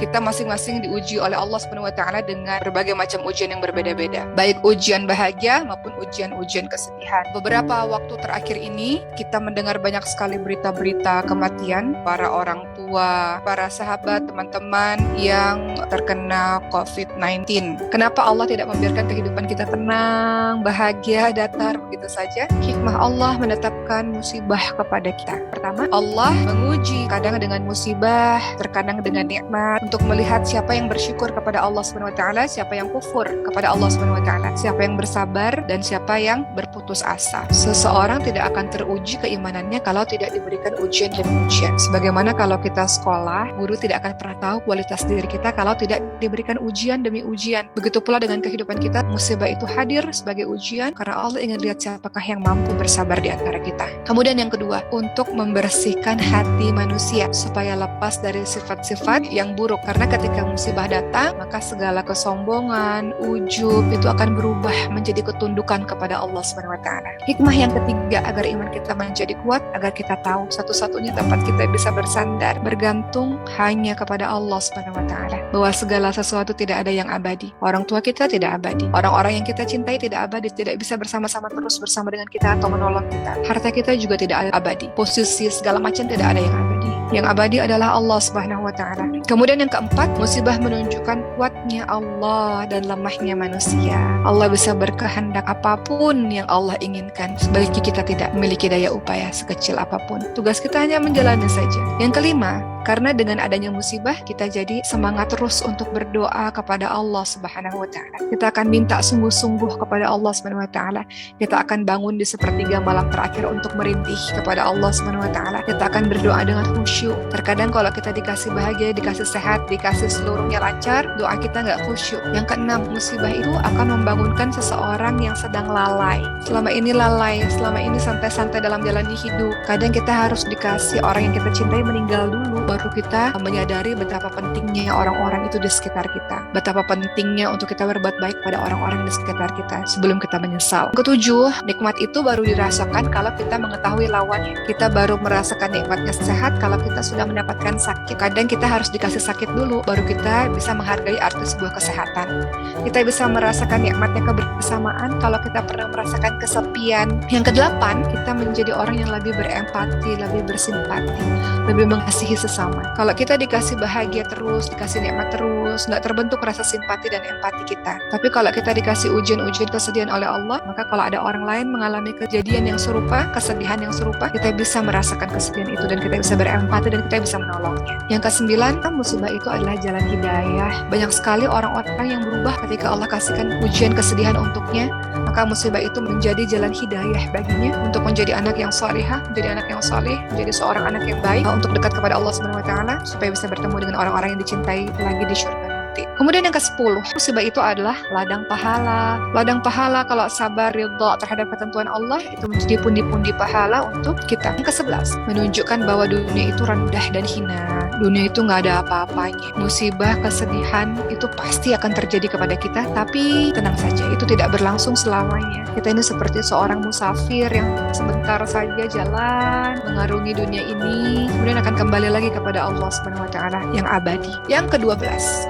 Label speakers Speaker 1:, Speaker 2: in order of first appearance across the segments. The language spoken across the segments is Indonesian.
Speaker 1: Kita masing-masing diuji oleh Allah Subhanahu wa taala dengan berbagai macam ujian yang berbeda-beda, baik ujian bahagia maupun ujian-ujian kesedihan. Beberapa waktu terakhir ini kita mendengar banyak sekali berita-berita kematian para orang tua, para sahabat, teman-teman yang terkena COVID-19. Kenapa Allah tidak membiarkan kehidupan kita tenang, bahagia, datar begitu saja? Hikmah Allah menetapkan musibah kepada kita. Pertama, Allah menguji kadang dengan musibah, terkadang dengan nikmat, untuk melihat siapa yang bersyukur kepada Allah Subhanahu wa taala, siapa yang kufur kepada Allah Subhanahu wa taala, siapa yang bersabar dan siapa yang berputus asa. Seseorang tidak akan teruji keimanannya kalau tidak diberikan ujian demi ujian. Sebagaimana kalau kita sekolah, guru tidak akan pernah tahu kualitas diri kita kalau tidak diberikan ujian demi ujian. Begitu pula dengan kehidupan kita, musibah itu hadir sebagai ujian karena Allah ingin lihat siapakah yang mampu bersabar di antara kita. Kemudian yang kedua, untuk membersihkan hati manusia supaya lepas dari sifat-sifat yang buruk. Karena ketika musibah datang, maka segala kesombongan, ujub itu akan berubah menjadi ketundukan kepada Allah Subhanahu wa taala. Hikmah yang ketiga agar iman kita menjadi kuat, agar kita tahu satu-satunya tempat kita bisa bersandar, bergantung hanya kepada Allah Subhanahu wa taala. Bahwa segala sesuatu tidak ada yang abadi. Orang tua kita tidak abadi. Orang-orang yang kita cintai tidak abadi, tidak bisa bersama-sama terus bersama dengan kita atau menolong kita. Harta kita juga tidak abadi. Posisi segala macam tidak ada yang abadi. Yang abadi adalah Allah Subhanahu wa taala. Kemudian yang keempat, musibah menunjukkan kuatnya Allah dan lemahnya manusia. Allah bisa berkehendak apapun yang Allah inginkan, sebaliknya kita tidak memiliki daya upaya sekecil apapun. Tugas kita hanya menjalani saja. Yang kelima, karena dengan adanya musibah, kita jadi semangat terus untuk berdoa kepada Allah Subhanahu wa taala. Kita akan minta sungguh-sungguh kepada Allah Subhanahu wa taala. Kita akan bangun di sepertiga malam terakhir untuk merintih kepada Allah Subhanahu wa taala. Kita akan berdoa dengan khusyuk. Terkadang kalau kita dikasih bahagia, dikasih sehat, dikasih seluruhnya lancar, doa kita nggak khusyuk. Yang keenam, musibah itu akan membangunkan seseorang yang sedang lalai. Selama ini lalai, selama ini santai-santai dalam jalani hidup. Kadang kita harus dikasih orang yang kita cintai meninggal dulu, baru kita menyadari betapa pentingnya orang-orang itu di sekitar kita. Betapa pentingnya untuk kita berbuat baik pada orang-orang di sekitar kita sebelum kita menyesal. Ketujuh, nikmat itu baru dirasakan kalau kita mengetahui lawannya. Kita baru merasakan nikmatnya sehat kalau kita sudah mendapatkan sakit. Kadang kita harus dikasih sakit dulu, baru kita bisa menghargai arti sebuah kesehatan. Kita bisa merasakan nikmatnya kebersamaan kalau kita pernah merasakan kesepian. Yang kedelapan, kita menjadi orang yang lebih berempati, lebih bersimpati, lebih mengasihi sesama. Kalau kita dikasih bahagia terus, dikasih nikmat terus, nggak terbentuk rasa simpati dan empati kita. Tapi kalau kita dikasih ujian-ujian kesedihan oleh Allah, maka kalau ada orang lain mengalami kejadian yang serupa, kesedihan yang serupa, kita bisa merasakan kesedihan itu dan kita bisa berempati dan kita bisa menolongnya. Yang kesembilan, musibah itu adalah jalan hidayah. Banyak sekali orang-orang yang berubah ketika Allah kasihkan ujian kesedihan untuknya, maka musibah itu menjadi jalan hidayah baginya untuk menjadi anak yang salihah, menjadi anak yang saleh, menjadi seorang anak yang baik, untuk dekat kepada Allah Subhanahu wa taala supaya bisa bertemu dengan orang-orang yang dicintai lagi di syurga. Kemudian yang ke-10, musibah itu adalah ladang pahala. Ladang pahala kalau sabar, ridha terhadap ketentuan Allah, itu menjadi pundi-pundi pahala untuk kita. Yang ke-11, menunjukkan bahwa dunia itu rendah dan hina. Dunia itu nggak ada apa-apanya. Musibah, kesedihan itu pasti akan terjadi kepada kita, tapi tenang saja, itu tidak berlangsung selamanya. Kita ini seperti seorang musafir yang sebentar saja jalan mengarungi dunia ini, kemudian akan kembali lagi kepada Allah Subhanahu wa taala yang abadi. Yang ke-12,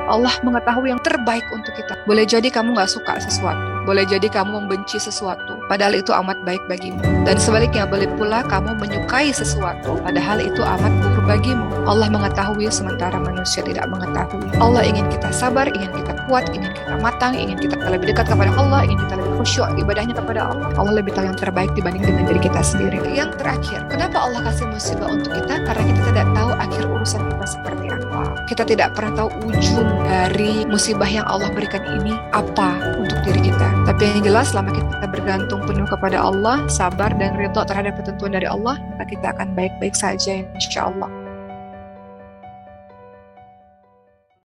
Speaker 1: Allah mengetahui yang terbaik untuk kita. Boleh jadi kamu gak suka sesuatu, boleh jadi kamu membenci sesuatu, padahal itu amat baik bagimu. Dan sebaliknya, boleh pula kamu menyukai sesuatu, padahal itu amat buruk bagimu. Allah mengetahui sementara manusia tidak mengetahui. Allah ingin kita sabar, ingin kita kuat, ingin kita matang, ingin kita lebih dekat kepada Allah, ingin kita lebih khusyuk ibadahnya kepada Allah. Allah lebih tahu yang terbaik dibanding dengan diri kita sendiri. Yang terakhir, kenapa Allah kasih musibah untuk kita? Karena kita tidak tahu akhir urusan kita seperti apa. Kita tidak pernah tahu ujung dari musibah yang Allah berikan ini apa untuk diri kita. Tapi yang jelas, selama kita bergantung penuh kepada Allah, sabar dan ridha terhadap ketentuan dari Allah, maka kita akan baik-baik saja insya Allah.